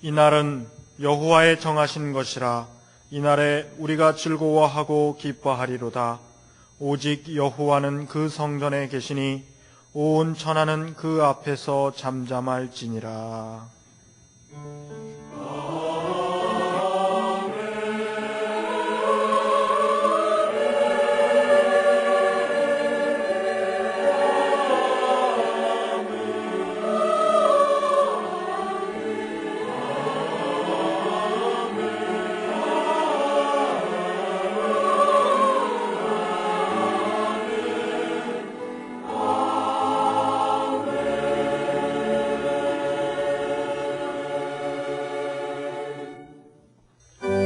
이날은 여호와의 정하신 것이라. 이날에 우리가 즐거워하고 기뻐하리로다. 오직 여호와는 그 성전에 계시니 온 천하는 그 앞에서 잠잠할지니라.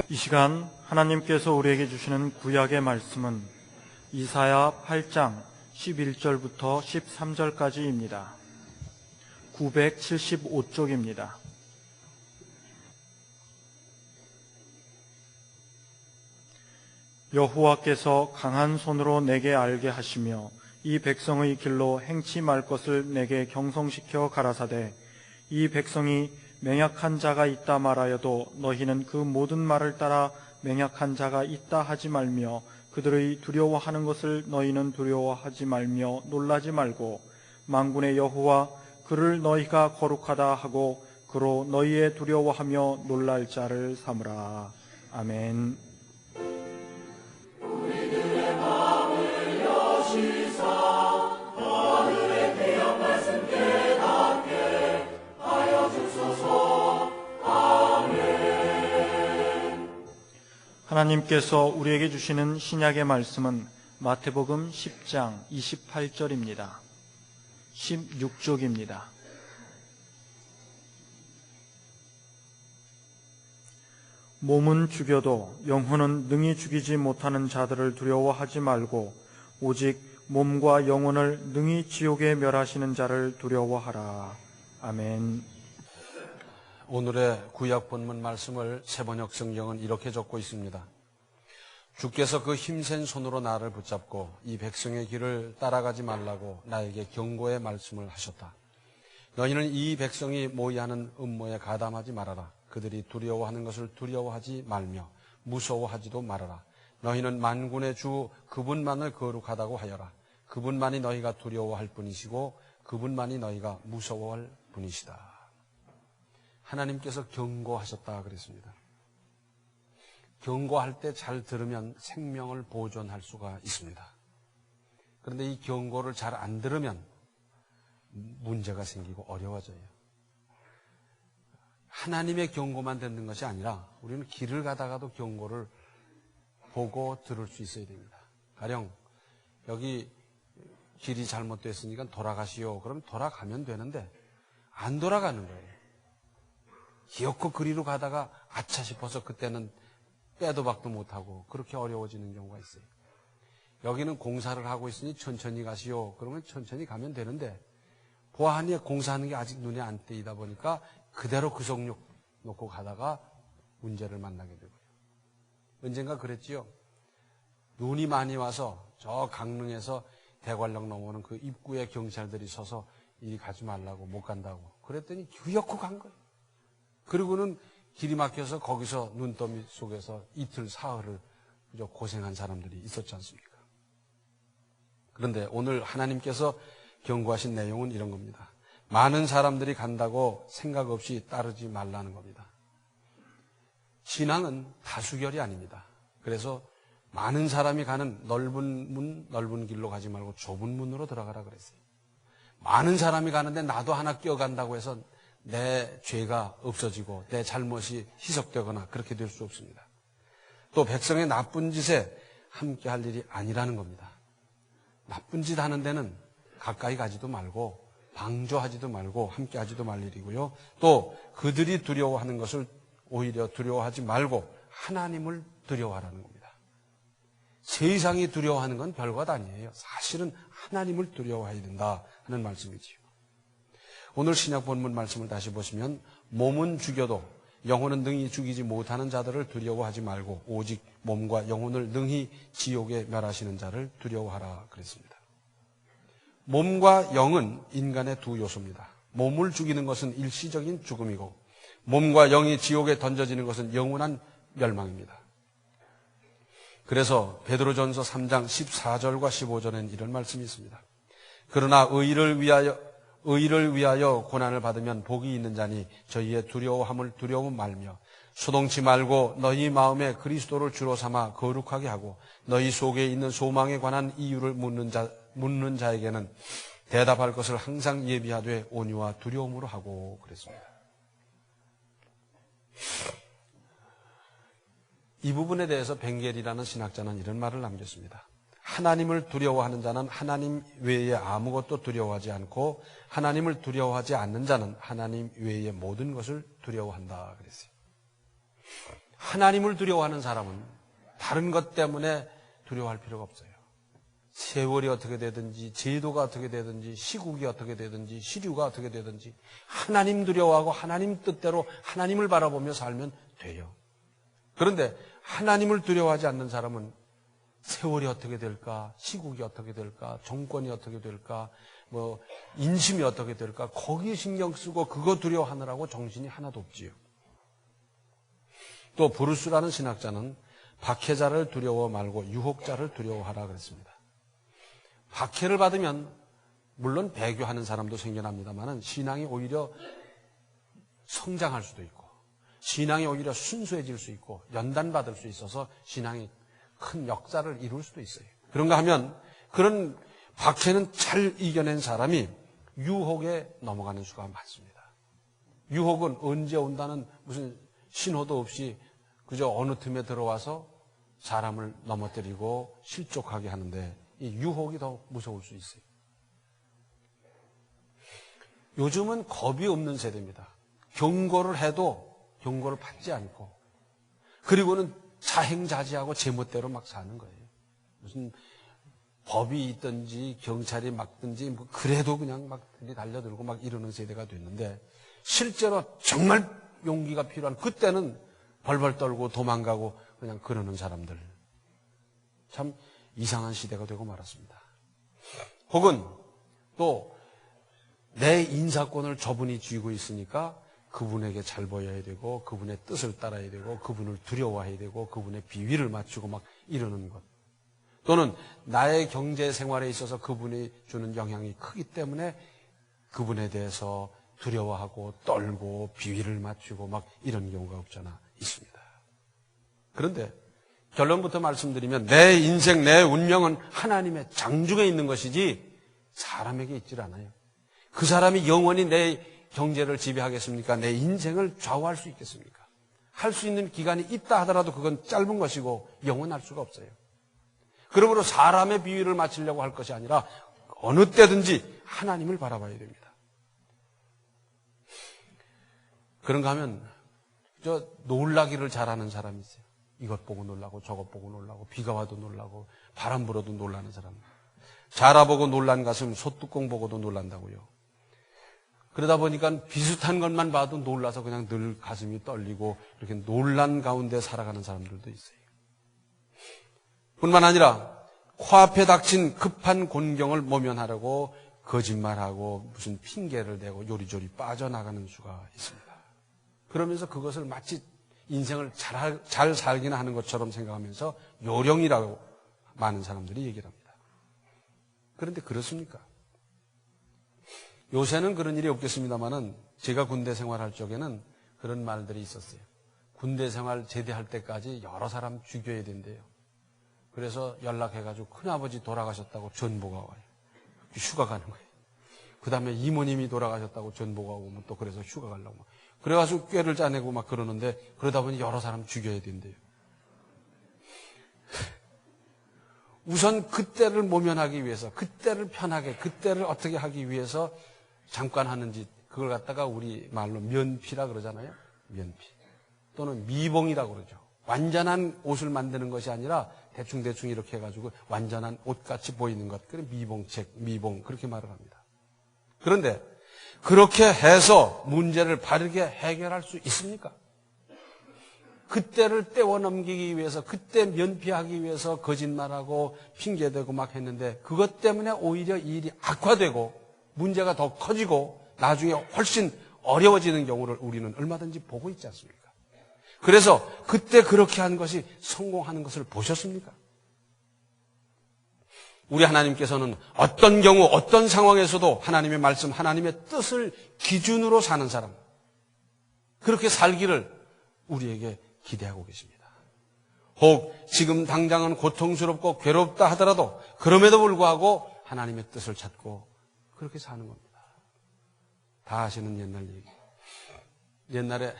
이 시간 하나님께서 우리에게 주시는 구약의 말씀은 이사야 8장 11절부터 13절까지입니다. 975쪽입니다. 여호와께서 강한 손으로 내게 알게 하시며 이 백성의 길로 행치 말 것을 내게 경성시켜 가라사대, 이 백성이 맹약한 자가 있다 말하여도 너희는 그 모든 말을 따라 맹약한 자가 있다 하지 말며 그들의 두려워하는 것을 너희는 두려워하지 말며 놀라지 말고 만군의 여호와 그를 너희가 거룩하다 하고 그로 너희의 두려워하며 놀랄 자를 삼으라. 아멘. 하나님께서 우리에게 주시는 신약의 말씀은 마태복음 10장 28절입니다. 16쪽입니다. 몸은 죽여도 영혼은 능히 죽이지 못하는 자들을 두려워하지 말고 오직 몸과 영혼을 능히 지옥에 멸하시는 자를 두려워하라. 아멘. 오늘의 구약 본문 말씀을 새번역 성경은 이렇게 적고 있습니다. 주께서 그 힘센 손으로 나를 붙잡고 이 백성의 길을 따라가지 말라고 나에게 경고의 말씀을 하셨다. 너희는 이 백성이 모의하는 음모에 가담하지 말아라. 그들이 두려워하는 것을 두려워하지 말며 무서워하지도 말아라. 너희는 만군의 주 그분만을 거룩하다고 하여라. 그분만이 너희가 두려워할 뿐이시고 그분만이 너희가 무서워할 뿐이시다. 하나님께서 경고하셨다 그랬습니다. 경고할 때 잘 들으면 생명을 보존할 수가 있습니다. 그런데 이 경고를 잘 안 들으면 문제가 생기고 어려워져요. 하나님의 경고만 듣는 것이 아니라 우리는 길을 가다가도 경고를 보고 들을 수 있어야 됩니다. 가령 여기 길이 잘못됐으니까 돌아가시오. 그럼 돌아가면 되는데 안 돌아가는 거예요. 기어코 그리로 가다가 아차 싶어서 그때는 빼도 박도 못하고 그렇게 어려워지는 경우가 있어요. 여기는 공사를 하고 있으니 천천히 가시오. 그러면 천천히 가면 되는데 보아하니 공사하는 게 아직 눈에 안 띄다 보니까 그대로 그 속력 놓고 가다가 문제를 만나게 되고요. 언젠가 그랬지요. 눈이 많이 와서 저 강릉에서 대관령 넘어오는 그 입구에 경찰들이 서서 이리 가지 말라고 못 간다고 그랬더니 기어코 간 거예요. 그리고는 길이 막혀서 거기서 눈더미 속에서 이틀 사흘을 고생한 사람들이 있었지 않습니까? 그런데 오늘 하나님께서 경고하신 내용은 이런 겁니다. 많은 사람들이 간다고 생각 없이 따르지 말라는 겁니다. 신앙은 다수결이 아닙니다. 그래서 많은 사람이 가는 넓은 문, 넓은 길로 가지 말고 좁은 문으로 들어가라 그랬어요. 많은 사람이 가는데 나도 하나 끼어간다고 해서 내 죄가 없어지고 내 잘못이 희석되거나 그렇게 될 수 없습니다. 또 백성의 나쁜 짓에 함께 할 일이 아니라는 겁니다. 나쁜 짓 하는 데는 가까이 가지도 말고 방조하지도 말고 함께 하지도 말 일이고요. 또 그들이 두려워하는 것을 오히려 두려워하지 말고 하나님을 두려워하라는 겁니다. 세상이 두려워하는 건 별것 아니에요. 사실은 하나님을 두려워해야 된다 하는 말씀이지요. 오늘 신약 본문 말씀을 다시 보시면 몸은 죽여도 영혼은 능히 죽이지 못하는 자들을 두려워하지 말고 오직 몸과 영혼을 능히 지옥에 멸하시는 자를 두려워하라 그랬습니다. 몸과 영은 인간의 두 요소입니다. 몸을 죽이는 것은 일시적인 죽음이고 몸과 영이 지옥에 던져지는 것은 영원한 멸망입니다. 그래서 베드로전서 3장 14절과 15절에는 이런 말씀이 있습니다. 그러나 의를 위하여 고난을 받으면 복이 있는 자니 저희의 두려워함을 두려워 말며 소동치 말고 너희 마음에 그리스도를 주로 삼아 거룩하게 하고 너희 속에 있는 소망에 관한 이유를 묻는 자에게는 대답할 것을 항상 예비하되 온유와 두려움으로 하고 그랬습니다. 이 부분에 대해서 벵겔이라는 신학자는 이런 말을 남겼습니다. 하나님을 두려워하는 자는 하나님 외에 아무것도 두려워하지 않고 하나님을 두려워하지 않는 자는 하나님 외의 모든 것을 두려워한다 그랬어요. 하나님을 두려워하는 사람은 다른 것 때문에 두려워할 필요가 없어요. 세월이 어떻게 되든지 제도가 어떻게 되든지 시국이 어떻게 되든지 시류가 어떻게 되든지 하나님 두려워하고 하나님 뜻대로 하나님을 바라보며 살면 돼요. 그런데 하나님을 두려워하지 않는 사람은 세월이 어떻게 될까, 시국이 어떻게 될까, 정권이 어떻게 될까, 인심이 어떻게 될까, 거기에 신경 쓰고 그거 두려워하느라고 정신이 하나도 없지요. 또 브루스라는 신학자는 박해자를 두려워 말고 유혹자를 두려워하라 그랬습니다. 박해를 받으면 물론 배교하는 사람도 생겨납니다만 신앙이 오히려 성장할 수도 있고 신앙이 오히려 순수해질 수 있고 연단받을 수 있어서 신앙이 큰 역사를 이룰 수도 있어요. 그런가 하면 그런 박해는 잘 이겨낸 사람이 유혹에 넘어가는 수가 많습니다. 유혹은 언제 온다는 무슨 신호도 없이 그저 어느 틈에 들어와서 사람을 넘어뜨리고 실족하게 하는데 이 유혹이 더 무서울 수 있어요. 요즘은 겁이 없는 세대입니다. 경고를 해도 경고를 받지 않고 그리고는 자행자지하고 제멋대로 막 사는 거예요. 무슨 법이 있든지 경찰이 막든지 그래도 그냥 막 달려들고 막 이러는 세대가 됐는데 실제로 정말 용기가 필요한 그때는 벌벌 떨고 도망가고 그냥 그러는 사람들. 참 이상한 시대가 되고 말았습니다. 혹은 또 내 인사권을 저분이 쥐고 있으니까 그분에게 잘 보여야 되고 그분의 뜻을 따라야 되고 그분을 두려워해야 되고 그분의 비위를 맞추고 막 이러는 것. 또는 나의 경제 생활에 있어서 그분이 주는 영향이 크기 때문에 그분에 대해서 두려워하고 떨고 비위를 맞추고 막 이런 경우가 없잖아 있습니다. 그런데 결론부터 말씀드리면 내 인생, 내 운명은 하나님의 장중에 있는 것이지 사람에게 있질 않아요. 그 사람이 영원히 내 경제를 지배하겠습니까? 내 인생을 좌우할 수 있겠습니까? 할 수 있는 기간이 있다 하더라도 그건 짧은 것이고 영원할 수가 없어요. 그러므로 사람의 비위를 맞추려고 할 것이 아니라 어느 때든지 하나님을 바라봐야 됩니다. 그런가 하면 놀라기를 잘하는 사람이 있어요. 이것 보고 놀라고 저것 보고 놀라고 비가 와도 놀라고 바람 불어도 놀라는 사람. 자라보고 놀란 가슴 소뚜껑 보고도 놀란다고요. 그러다 보니까 비슷한 것만 봐도 놀라서 그냥 늘 가슴이 떨리고 이렇게 놀란 가운데 살아가는 사람들도 있어요. 뿐만 아니라 코앞에 닥친 급한 곤경을 모면하려고 거짓말하고 무슨 핑계를 대고 요리조리 빠져나가는 수가 있습니다. 그러면서 그것을 마치 인생을 잘 살기나 하는 것처럼 생각하면서 요령이라고 많은 사람들이 얘기를 합니다. 그런데 그렇습니까? 요새는 그런 일이 없겠습니다만은 제가 군대 생활할 적에는 그런 말들이 있었어요. 군대 생활 제대할 때까지 여러 사람 죽여야 된대요. 그래서 연락해가지고 큰아버지 돌아가셨다고 전보가 와요. 휴가 가는 거예요. 그 다음에 이모님이 돌아가셨다고 전보가 오면 또 그래서 휴가 가려고. 그래가지고 꾀를 짜내고 막 그러는데 그러다 보니 여러 사람 죽여야 된대요. 우선 그때를 모면하기 위해서, 그때를 편하게, 그때를 어떻게 하기 위해서 잠깐 하는 짓, 그걸 갖다가 우리 말로 면피라 그러잖아요. 면피. 또는 미봉이라고 그러죠. 완전한 옷을 만드는 것이 아니라 대충대충 이렇게 해가지고 완전한 옷같이 보이는 것. 그래 미봉책, 미봉 그렇게 말을 합니다. 그런데 그렇게 해서 문제를 바르게 해결할 수 있습니까? 그때를 떼어넘기기 위해서, 그때 면피하기 위해서 거짓말하고 핑계대고 막 했는데 그것 때문에 오히려 일이 악화되고 문제가 더 커지고 나중에 훨씬 어려워지는 경우를 우리는 얼마든지 보고 있지 않습니까? 그래서 그때 그렇게 한 것이 성공하는 것을 보셨습니까? 우리 하나님께서는 어떤 경우, 어떤 상황에서도 하나님의 말씀, 하나님의 뜻을 기준으로 사는 사람, 그렇게 살기를 우리에게 기대하고 계십니다. 혹 지금 당장은 고통스럽고 괴롭다 하더라도 그럼에도 불구하고 하나님의 뜻을 찾고 그렇게 사는 겁니다. 다 아시는 옛날 얘기. 옛날에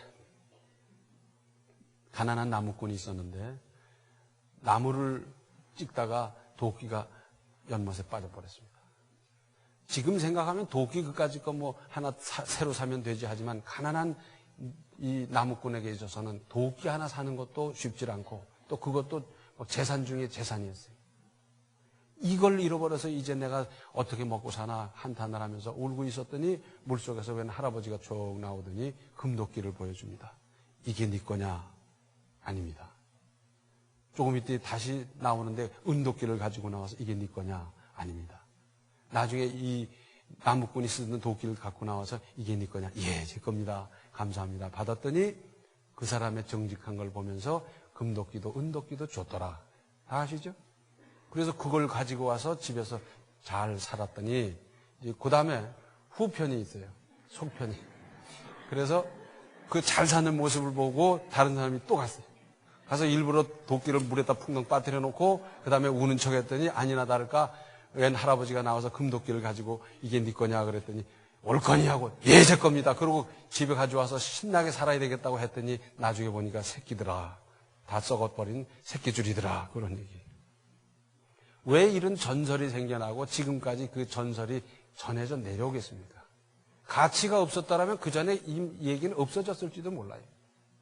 가난한 나무꾼이 있었는데 나무를 찍다가 도끼가 연못에 빠져버렸습니다. 지금 생각하면 도끼 그까짓 거 뭐 하나 새로 사면 되지 하지만 가난한 이 나무꾼에게 있어서는 도끼 하나 사는 것도 쉽지 않고 또 그것도 재산 중에 재산이었어요. 이걸 잃어버려서 이제 내가 어떻게 먹고 사나 한탄을 하면서 울고 있었더니 물속에서 웬 할아버지가 쭉 나오더니 금도끼를 보여줍니다. 이게 네 거냐? 아닙니다. 조금 있더니 다시 나오는데 은도끼를 가지고 나와서 이게 네 거냐? 아닙니다. 나중에 이 나무꾼이 쓰는 도끼를 갖고 나와서 이게 네 거냐? 예, 제 겁니다. 감사합니다. 받았더니 그 사람의 정직한 걸 보면서 금도끼도 은도끼도 줬더라. 다 아시죠? 그래서 그걸 가지고 와서 집에서 잘 살았더니 그 다음에 후편이 있어요. 속편이. 그래서 그 잘 사는 모습을 보고 다른 사람이 또 갔어요. 가서 일부러 도끼를 물에다 풍덩 빠뜨려 놓고 그 다음에 우는 척 했더니 아니나 다를까 웬 할아버지가 나와서 금도끼를 가지고 이게 네 거냐 그랬더니 올 거니 하고 예, 제 겁니다. 그러고 집에 가져와서 신나게 살아야 되겠다고 했더니 나중에 보니까 새끼더라. 다 썩어버린 새끼줄이더라. 그런 얘기. 왜 이런 전설이 생겨나고 지금까지 그 전설이 전해져 내려오겠습니까? 가치가 없었다면 그 전에 이 얘기는 없어졌을지도 몰라요.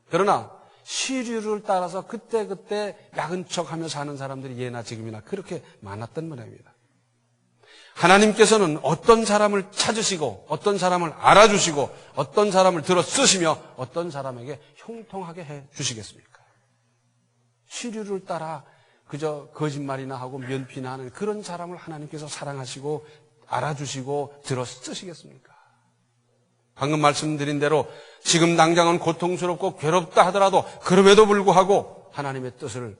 그러나 시류를 따라서 그때그때 야근척하며 사는 사람들이 예나 지금이나 그렇게 많았던 모양입니다. 하나님께서는 어떤 사람을 찾으시고 어떤 사람을 알아주시고 어떤 사람을 들어 쓰시며 어떤 사람에게 형통하게 해 주시겠습니까? 시류를 따라 그저 거짓말이나 하고 면피나 하는 그런 사람을 하나님께서 사랑하시고 알아주시고 들어 쓰시겠습니까? 방금 말씀드린 대로 지금 당장은 고통스럽고 괴롭다 하더라도 그럼에도 불구하고 하나님의 뜻을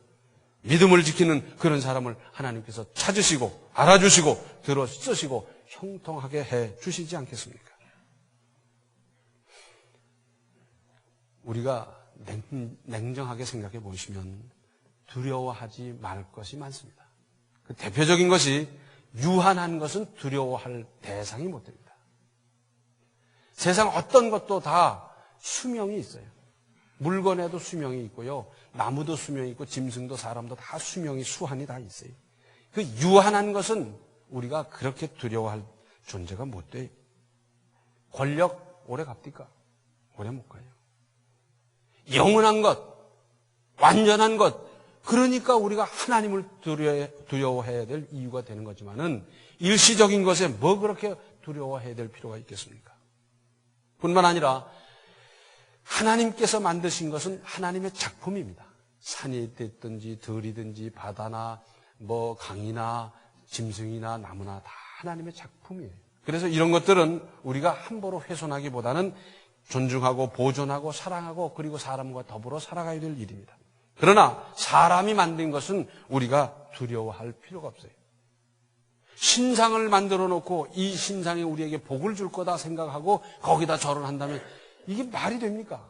믿음을 지키는 그런 사람을 하나님께서 찾으시고 알아주시고 들어 쓰시고 형통하게 해 주시지 않겠습니까? 우리가 냉정하게 생각해 보시면 두려워하지 말 것이 많습니다. 그 대표적인 것이 유한한 것은 두려워할 대상이 못 됩니다. 세상 어떤 것도 다 수명이 있어요. 물건에도 수명이 있고요. 나무도 수명이 있고 짐승도 사람도 다 수명이 수한이 다 있어요. 그 유한한 것은 우리가 그렇게 두려워할 존재가 못 돼요. 권력 오래 갑니까? 오래 못 가요. 영원한 것, 완전한 것, 그러니까 우리가 하나님을 두려워해야 될 이유가 되는 거지만은 일시적인 것에 뭐 그렇게 두려워해야 될 필요가 있겠습니까? 뿐만 아니라 하나님께서 만드신 것은 하나님의 작품입니다. 산이 됐든지 들이든지 바다나 뭐 강이나 짐승이나 나무나 다 하나님의 작품이에요. 그래서 이런 것들은 우리가 함부로 훼손하기보다는 존중하고 보존하고 사랑하고 그리고 사람과 더불어 살아가야 될 일입니다. 그러나 사람이 만든 것은 우리가 두려워할 필요가 없어요. 신상을 만들어 놓고 이 신상이 우리에게 복을 줄 거다 생각하고 거기다 절을 한다면 이게 말이 됩니까?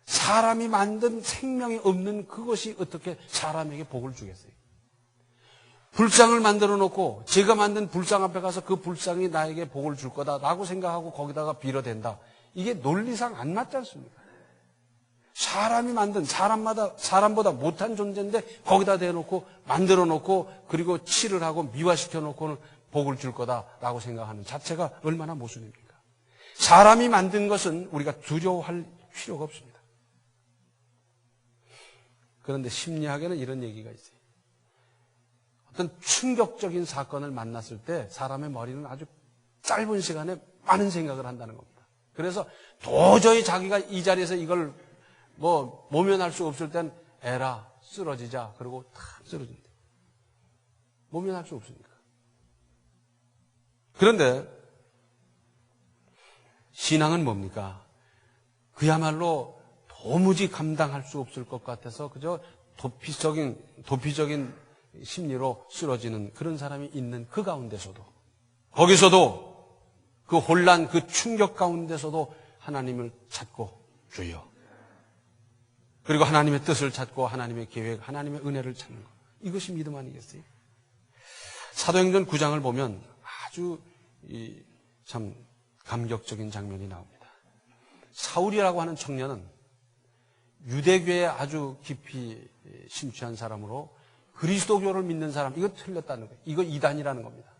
사람이 만든 생명이 없는 그것이 어떻게 사람에게 복을 주겠어요? 불상을 만들어 놓고 제가 만든 불상 앞에 가서 그 불상이 나에게 복을 줄 거다라고 생각하고 거기다가 빌어댄다. 이게 논리상 안 맞지 않습니까? 사람이 만든 사람보다 못한 존재인데 거기다 대놓고 만들어 놓고 그리고 칠을 하고 미화시켜 놓고는 복을 줄 거다라고 생각하는 자체가 얼마나 모순입니까? 사람이 만든 것은 우리가 두려워할 필요가 없습니다. 그런데 심리학에는 이런 얘기가 있어요. 어떤 충격적인 사건을 만났을 때 사람의 머리는 아주 짧은 시간에 많은 생각을 한다는 겁니다. 그래서 도저히 자기가 이 자리에서 이걸 모면할 수 없을 땐 에라 쓰러지자 그러고 탁 쓰러진대. 모면할 수 없으니까. 그런데 신앙은 뭡니까? 그야말로 도무지 감당할 수 없을 것 같아서 그저 도피적인 심리로 쓰러지는 그런 사람이 있는 그 가운데서도, 거기서도 그 혼란, 그 충격 가운데서도 하나님을 찾고 주여, 그리고 하나님의 뜻을 찾고 하나님의 계획, 하나님의 은혜를 찾는 것, 이것이 믿음 아니겠어요? 사도행전 9장을 보면 아주 참 감격적인 장면이 나옵니다. 사울이라고 하는 청년은 유대교에 아주 깊이 심취한 사람으로 그리스도교를 믿는 사람, 이거 틀렸다는 거예요. 이거 이단이라는 겁니다.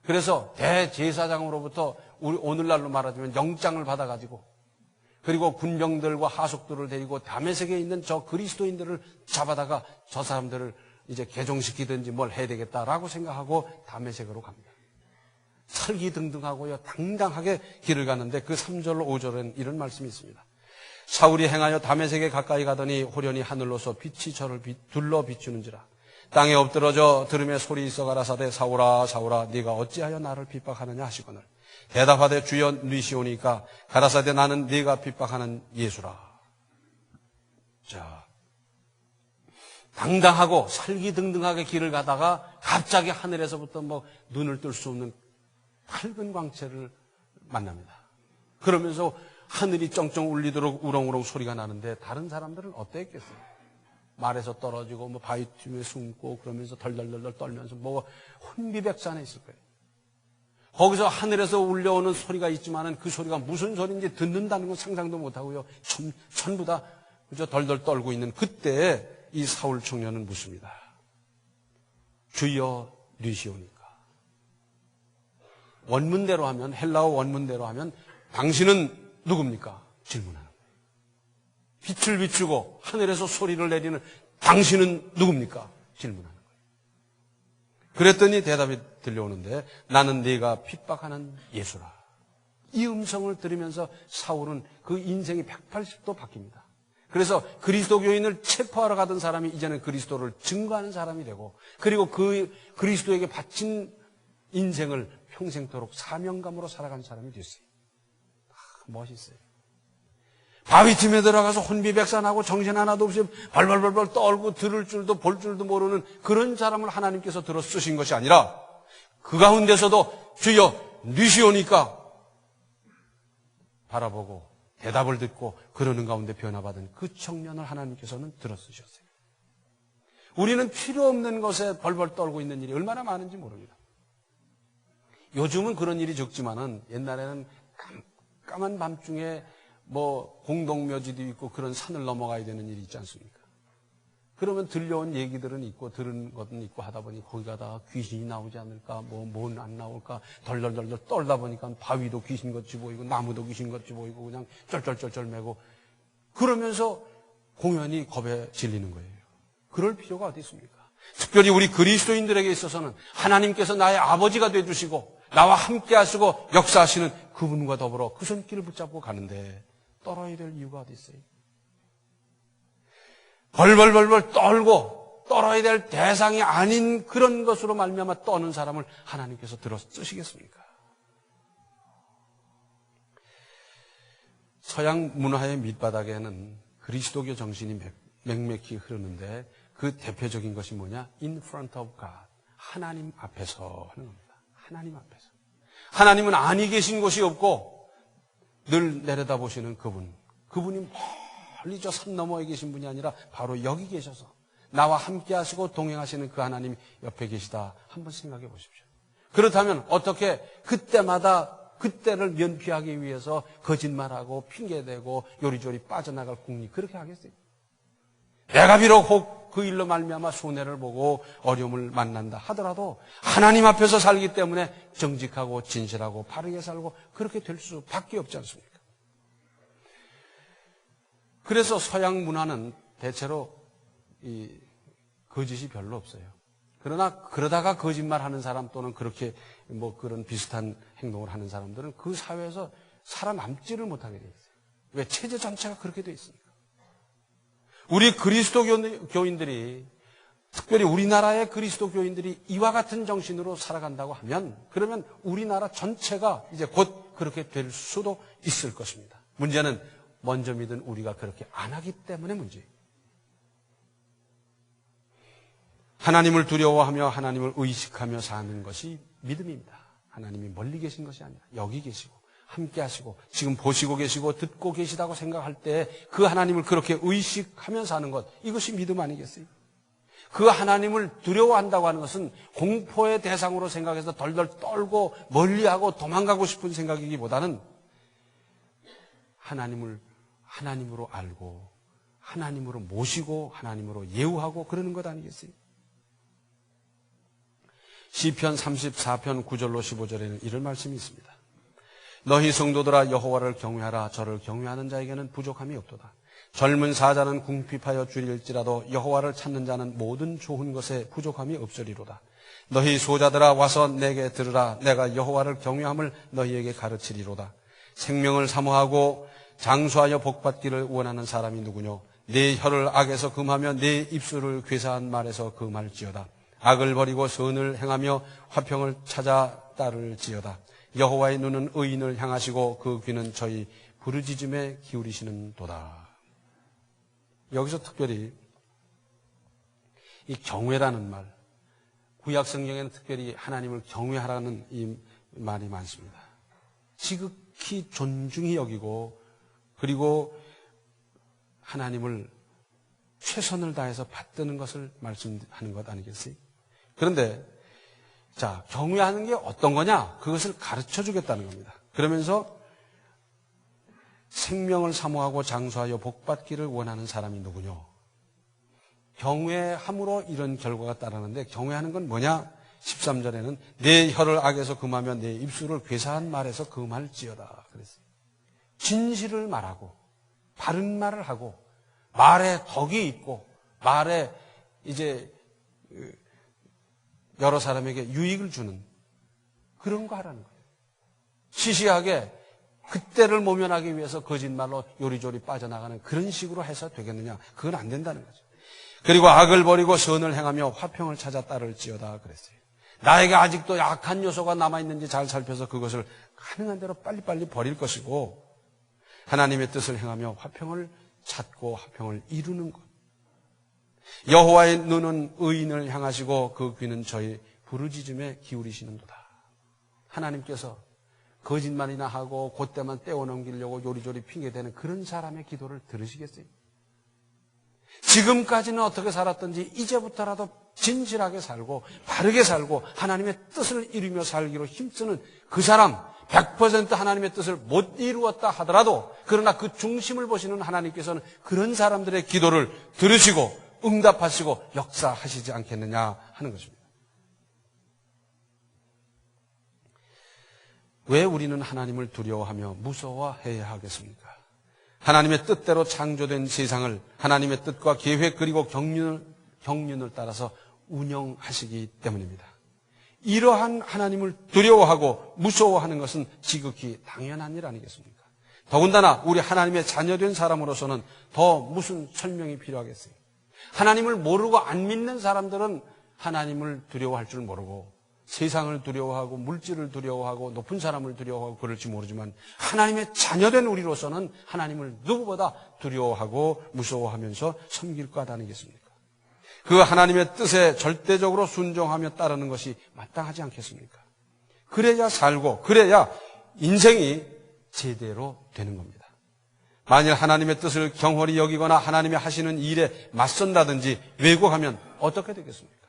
그래서 대제사장으로부터 우리 오늘날로 말하자면 영장을 받아가지고, 그리고 군병들과 하속들을 데리고 다메섹에 있는 저 그리스도인들을 잡아다가 저 사람들을 이제 개종시키든지 뭘 해야 되겠다라고 생각하고 다메섹으로 갑니다. 설기등등하고요, 당당하게 길을 가는데 그 3절 5절엔 이런 말씀이 있습니다. 사울이 행하여 다메섹에 가까이 가더니 호련히 하늘로서 빛이 저를 둘러 비추는지라. 땅에 엎드러져 들음에 소리 있어 가라사대 사울아 사울아 네가 어찌하여 나를 핍박하느냐 하시거늘 대답하되 주여 니시오니까 가라사대 나는 네가 핍박하는 예수라. 자, 당당하고 설기등등하게 길을 가다가 갑자기 하늘에서부터 뭐 눈을 뜰 수 없는 밝은 광채를 만납니다. 그러면서 하늘이 쩡쩡 울리도록 우렁우렁 소리가 나는데 다른 사람들은 어땠겠어요? 말에서 떨어지고 뭐 바위 틈에 숨고 그러면서 덜덜덜덜 떨면서 뭐 혼비백산해 있을 거예요. 거기서 하늘에서 울려오는 소리가 있지만은 그 소리가 무슨 소리인지 듣는다는 건 상상도 못하고요. 전부 다 그저 덜덜 떨고 있는 그때에 이 사울 청년은 묻습니다. 주여 니시오니까. 원문대로 하면, 헬라어 원문대로 하면 당신은 누굽니까? 질문하는 거예요. 빛을 비추고 하늘에서 소리를 내리는 당신은 누굽니까? 질문하는 거예요. 그랬더니 대답이 들려오는데 나는 네가 핍박하는 예수라. 이 음성을 들으면서 사울은 그 인생이 180도 바뀝니다. 그래서 그리스도교인을 체포하러 가던 사람이 이제는 그리스도를 증거하는 사람이 되고, 그리고 그 그리스도에게 바친 인생을 평생토록 사명감으로 살아간 사람이 됐어요. 멋있어요. 바위 틈에 들어가서 혼비백산하고 정신 하나도 없이 발발발발 떨고 들을 줄도 볼 줄도 모르는 그런 사람을 하나님께서 들어 쓰신 것이 아니라 그 가운데서도 주여 니시오니까 바라보고 대답을 듣고 그러는 가운데 변화받은 그 청년을 하나님께서는 들어 쓰셨어요. 우리는 필요 없는 것에 벌벌 떨고 있는 일이 얼마나 많은지 모릅니다. 요즘은 그런 일이 적지만은 옛날에는 깜깜한 밤중에 뭐 공동묘지도 있고 그런 산을 넘어가야 되는 일이 있지 않습니까? 그러면 들려온 얘기들은 있고 들은 것은 있고 하다 보니 거기 가다가 귀신이 나오지 않을까, 뭔 안 나올까 덜덜덜덜 떨다 보니까 바위도 귀신같이 보이고 나무도 귀신같이 보이고 그냥 쩔쩔쩔쩔 매고 그러면서 공연히 겁에 질리는 거예요. 그럴 필요가 어디 있습니까? 특별히 우리 그리스도인들에게 있어서는 하나님께서 나의 아버지가 되어주시고 나와 함께 하시고 역사하시는 그분과 더불어 그 손길을 붙잡고 가는데 떨어야 될 이유가 어디 있어요? 벌벌벌벌 떨고 떨어야 될 대상이 아닌 그런 것으로 말미암아 떠는 사람을 하나님께서 들어 쓰시겠습니까? 서양 문화의 밑바닥에는 그리스도교 정신이 맥맥히 흐르는데 그 대표적인 것이 뭐냐? In front of God. 하나님 앞에서 하는 겁니다. 하나님 앞에서. 하나님은 아니 계신 곳이 없고 늘 내려다보시는 그분. 그분이 멀리 저 산 너머에 계신 분이 아니라 바로 여기 계셔서 나와 함께 하시고 동행하시는 그 하나님이 옆에 계시다. 한번 생각해 보십시오. 그렇다면 어떻게 그때마다 그때를 면피하기 위해서 거짓말하고 핑계대고 요리조리 빠져나갈 궁리 그렇게 하겠어요? 내가 비록 혹 그 일로 말미암아 손해를 보고 어려움을 만난다 하더라도 하나님 앞에서 살기 때문에 정직하고 진실하고 바르게 살고 그렇게 될 수밖에 없지 않습니까? 그래서 서양 문화는 대체로 이 거짓이 별로 없어요. 그러나 그러다가 거짓말하는 사람 또는 그렇게 뭐 그런 비슷한 행동을 하는 사람들은 그 사회에서 살아남지를 못하게 돼 있어요. 왜? 체제 전체가 그렇게 돼 있으니까. 우리 그리스도교인들이 특별히 우리나라의 그리스도교인들이 이와 같은 정신으로 살아간다고 하면 그러면 우리나라 전체가 이제 곧 그렇게 될 수도 있을 것입니다. 문제는 먼저 믿은 우리가 그렇게 안 하기 때문에 문제예요. 하나님을 두려워하며 하나님을 의식하며 사는 것이 믿음입니다. 하나님이 멀리 계신 것이 아니라 여기 계시고 함께 하시고 지금 보시고 계시고 듣고 계시다고 생각할 때 그 하나님을 그렇게 의식하며 사는 것, 이것이 믿음 아니겠어요? 그 하나님을 두려워한다고 하는 것은 공포의 대상으로 생각해서 덜덜 떨고 멀리하고 도망가고 싶은 생각이기보다는 하나님을 하나님으로 알고 하나님으로 모시고 하나님으로 예우하고 그러는 것 아니겠어요? 시편 34편 9절로 15절에는 이런 말씀이 있습니다. 너희 성도들아 여호와를 경외하라. 저를 경외하는 자에게는 부족함이 없도다. 젊은 사자는 궁핍하여 줄일지라도 여호와를 찾는 자는 모든 좋은 것에 부족함이 없으리로다. 너희 소자들아 와서 내게 들으라. 내가 여호와를 경외함을 너희에게 가르치리로다. 생명을 사모하고 장수하여 복받기를 원하는 사람이 누구뇨? 내 혀를 악에서 금하며 내 입술을 괴사한 말에서 금할지어다. 악을 버리고 선을 행하며 화평을 찾아 따를지어다. 여호와의 눈은 의인을 향하시고 그 귀는 저희 부르짖음에 기울이시는 도다. 여기서 특별히 이 경외라는 말, 구약 성경에는 특별히 하나님을 경외하라는 이 말이 많습니다. 지극히 존중히 여기고 그리고 하나님을 최선을 다해서 받드는 것을 말씀하는 것 아니겠어요? 그런데 자, 경외하는 게 어떤 거냐? 그것을 가르쳐 주겠다는 겁니다. 그러면서 생명을 사모하고 장수하여 복받기를 원하는 사람이 누구뇨? 경외함으로 이런 결과가 따르는데 경외하는 건 뭐냐? 13절에는 내 혀를 악에서 금하며 내 입술을 괴사한 말에서 금할지어다 그랬어요. 진실을 말하고 바른 말을 하고 말에 덕이 있고 말에 이제 여러 사람에게 유익을 주는 그런 거 하라는 거예요. 시시하게 그때를 모면하기 위해서 거짓말로 요리조리 빠져나가는 그런 식으로 해서 되겠느냐? 그건 안 된다는 거죠. 그리고 악을 버리고 선을 행하며 화평을 찾아 따를지어다 그랬어요. 나에게 아직도 약한 요소가 남아있는지 잘 살펴서 그것을 가능한 대로 빨리빨리 버릴 것이고 하나님의 뜻을 행하며 화평을 찾고 화평을 이루는 것. 여호와의 눈은 의인을 향하시고 그 귀는 저희 부르짖음에 기울이시는도다. 하나님께서 거짓말이나 하고 그때만 떼어넘기려고 요리조리 핑계대는 그런 사람의 기도를 들으시겠어요? 지금까지는 어떻게 살았든지 이제부터라도 진실하게 살고 바르게 살고 하나님의 뜻을 이루며 살기로 힘쓰는 그 사람 100% 하나님의 뜻을 못 이루었다 하더라도 그러나 그 중심을 보시는 하나님께서는 그런 사람들의 기도를 들으시고 응답하시고 역사하시지 않겠느냐 하는 것입니다. 왜 우리는 하나님을 두려워하며 무서워해야 하겠습니까? 하나님의 뜻대로 창조된 세상을 하나님의 뜻과 계획 그리고 경륜을 따라서 운영하시기 때문입니다. 이러한 하나님을 두려워하고 무서워하는 것은 지극히 당연한 일 아니겠습니까? 더군다나 우리 하나님의 자녀된 사람으로서는 더 무슨 설명이 필요하겠어요? 하나님을 모르고 안 믿는 사람들은 하나님을 두려워할 줄 모르고 세상을 두려워하고 물질을 두려워하고 높은 사람을 두려워하고 그럴지 모르지만 하나님의 자녀된 우리로서는 하나님을 누구보다 두려워하고 무서워하면서 섬길 것 아니겠습니까? 그 하나님의 뜻에 절대적으로 순종하며 따르는 것이 마땅하지 않겠습니까? 그래야 살고 그래야 인생이 제대로 되는 겁니다. 만일 하나님의 뜻을 경홀히 여기거나 하나님이 하시는 일에 맞선다든지 왜곡하면 어떻게 되겠습니까?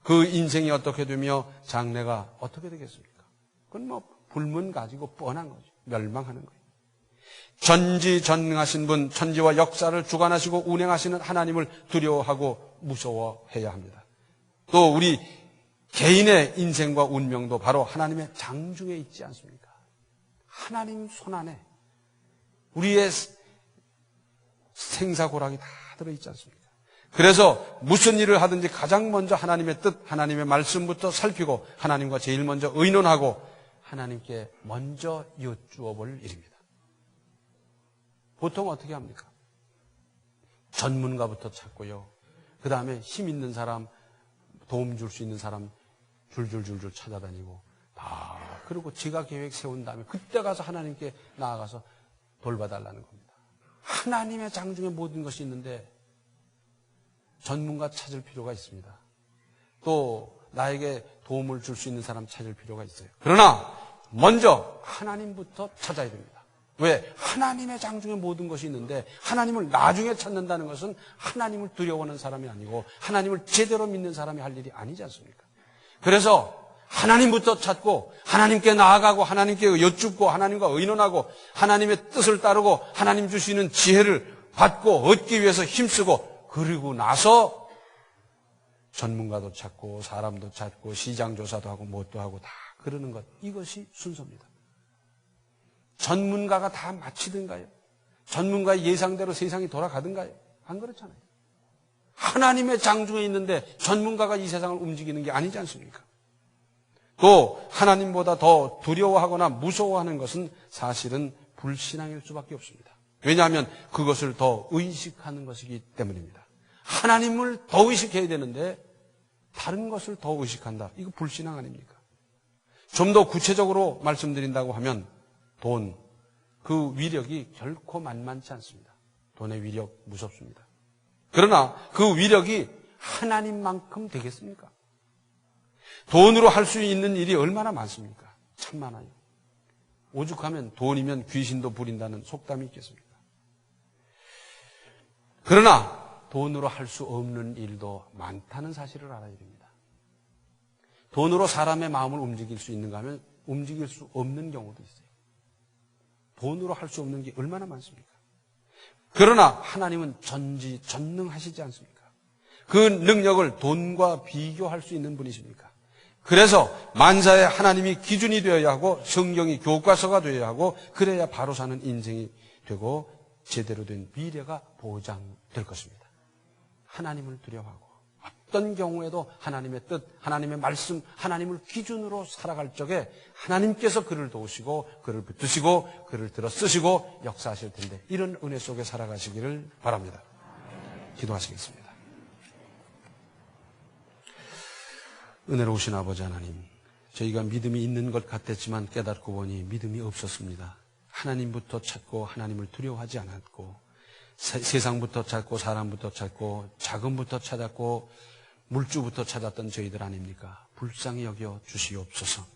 그 인생이 어떻게 되며 장래가 어떻게 되겠습니까? 그건 뭐 불문 가지고 뻔한 거죠. 멸망하는 거예요. 전지전능하신 분, 천지와 역사를 주관하시고 운행하시는 하나님을 두려워하고 무서워해야 합니다. 또 우리 개인의 인생과 운명도 바로 하나님의 장중에 있지 않습니까? 하나님 손안에 우리의 생사고락이 다 들어있지 않습니까? 그래서 무슨 일을 하든지 가장 먼저 하나님의 뜻, 하나님의 말씀부터 살피고 하나님과 제일 먼저 의논하고 하나님께 먼저 여쭈어 볼 일입니다. 보통 어떻게 합니까? 전문가부터 찾고요. 그 다음에 힘 있는 사람, 도움 줄 수 있는 사람 줄줄줄줄 찾아다니고 그리고 제가 계획 세운 다음에 그때 가서 하나님께 나아가서 돌봐달라는 겁니다. 하나님의 장중에 모든 것이 있는데 전문가 찾을 필요가 있습니다. 또 나에게 도움을 줄 수 있는 사람 찾을 필요가 있어요. 그러나 먼저 하나님부터 찾아야 됩니다. 왜? 하나님의 장중에 모든 것이 있는데 하나님을 나중에 찾는다는 것은 하나님을 두려워하는 사람이 아니고 하나님을 제대로 믿는 사람이 할 일이 아니지 않습니까? 그래서 하나님부터 찾고 하나님께 나아가고 하나님께 여쭙고 하나님과 의논하고 하나님의 뜻을 따르고 하나님 주시는 지혜를 받고 얻기 위해서 힘쓰고 그리고 나서 전문가도 찾고 사람도 찾고 시장조사도 하고 뭣도 하고 다 그러는 것, 이것이 순서입니다. 전문가가 다 마치든가요? 전문가의 예상대로 세상이 돌아가든가요? 안 그렇잖아요. 하나님의 장중에 있는데 전문가가 이 세상을 움직이는 게 아니지 않습니까? 또 하나님보다 더 두려워하거나 무서워하는 것은 사실은 불신앙일 수밖에 없습니다. 왜냐하면 그것을 더 의식하는 것이기 때문입니다. 하나님을 더 의식해야 되는데 다른 것을 더 의식한다. 이거 불신앙 아닙니까? 좀 더 구체적으로 말씀드린다고 하면 돈, 그 위력이 결코 만만치 않습니다. 돈의 위력 무섭습니다. 그러나 그 위력이 하나님만큼 되겠습니까? 돈으로 할 수 있는 일이 얼마나 많습니까? 참 많아요. 오죽하면 돈이면 귀신도 부린다는 속담이 있겠습니까? 그러나 돈으로 할 수 없는 일도 많다는 사실을 알아야 됩니다. 돈으로 사람의 마음을 움직일 수 있는가 하면 움직일 수 없는 경우도 있어요. 돈으로 할 수 없는 게 얼마나 많습니까? 그러나 하나님은 전지전능하시지 않습니까? 그 능력을 돈과 비교할 수 있는 분이십니까? 그래서 만사에 하나님이 기준이 되어야 하고 성경이 교과서가 되어야 하고 그래야 바로 사는 인생이 되고 제대로 된 미래가 보장될 것입니다. 하나님을 두려워하고 어떤 경우에도 하나님의 뜻, 하나님의 말씀, 하나님을 기준으로 살아갈 적에 하나님께서 그를 도우시고 그를 붙드시고 그를 들어 쓰시고 역사하실 텐데 이런 은혜 속에 살아가시기를 바랍니다. 기도하시겠습니다. 은혜로우신 아버지 하나님, 저희가 믿음이 있는 것 같았지만 깨닫고 보니 믿음이 없었습니다. 하나님부터 찾고 하나님을 두려워하지 않았고 세상부터 찾고 사람부터 찾고 자금부터 찾았고 물주부터 찾았던 저희들 아닙니까? 불쌍히 여겨 주시옵소서.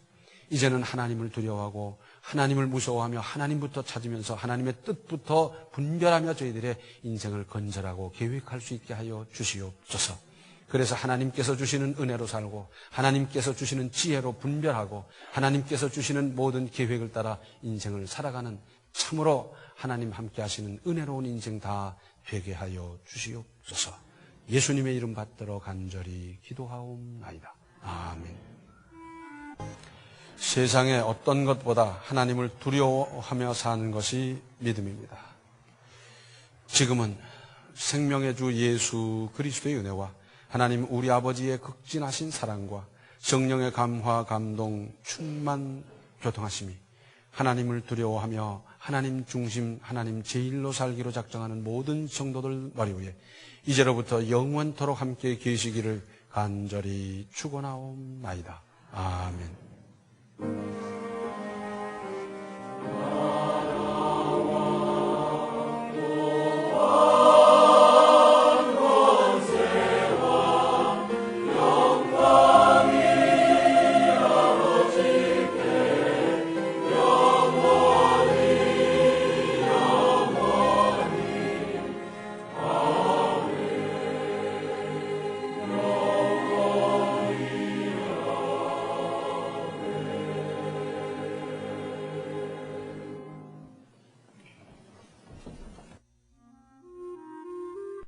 이제는 하나님을 두려워하고 하나님을 무서워하며 하나님부터 찾으면서 하나님의 뜻부터 분별하며 저희들의 인생을 건설하고 계획할 수 있게 하여 주시옵소서. 그래서 하나님께서 주시는 은혜로 살고 하나님께서 주시는 지혜로 분별하고 하나님께서 주시는 모든 계획을 따라 인생을 살아가는 참으로 하나님 함께 하시는 은혜로운 인생 다 되게 하여 주시옵소서. 예수님의 이름 받들어 간절히 기도하옵나이다. 아멘. 세상에 어떤 것보다 하나님을 두려워하며 사는 것이 믿음입니다. 지금은 생명의 주 예수 그리스도의 은혜와 하나님 우리 아버지의 극진하신 사랑과 성령의 감화, 감동, 충만, 교통하심이 하나님을 두려워하며 하나님 중심, 하나님 제일로 살기로 작정하는 모든 성도들 머리 위에 이제로부터 영원토록 함께 계시기를 간절히 축원하옵나이다. 아멘.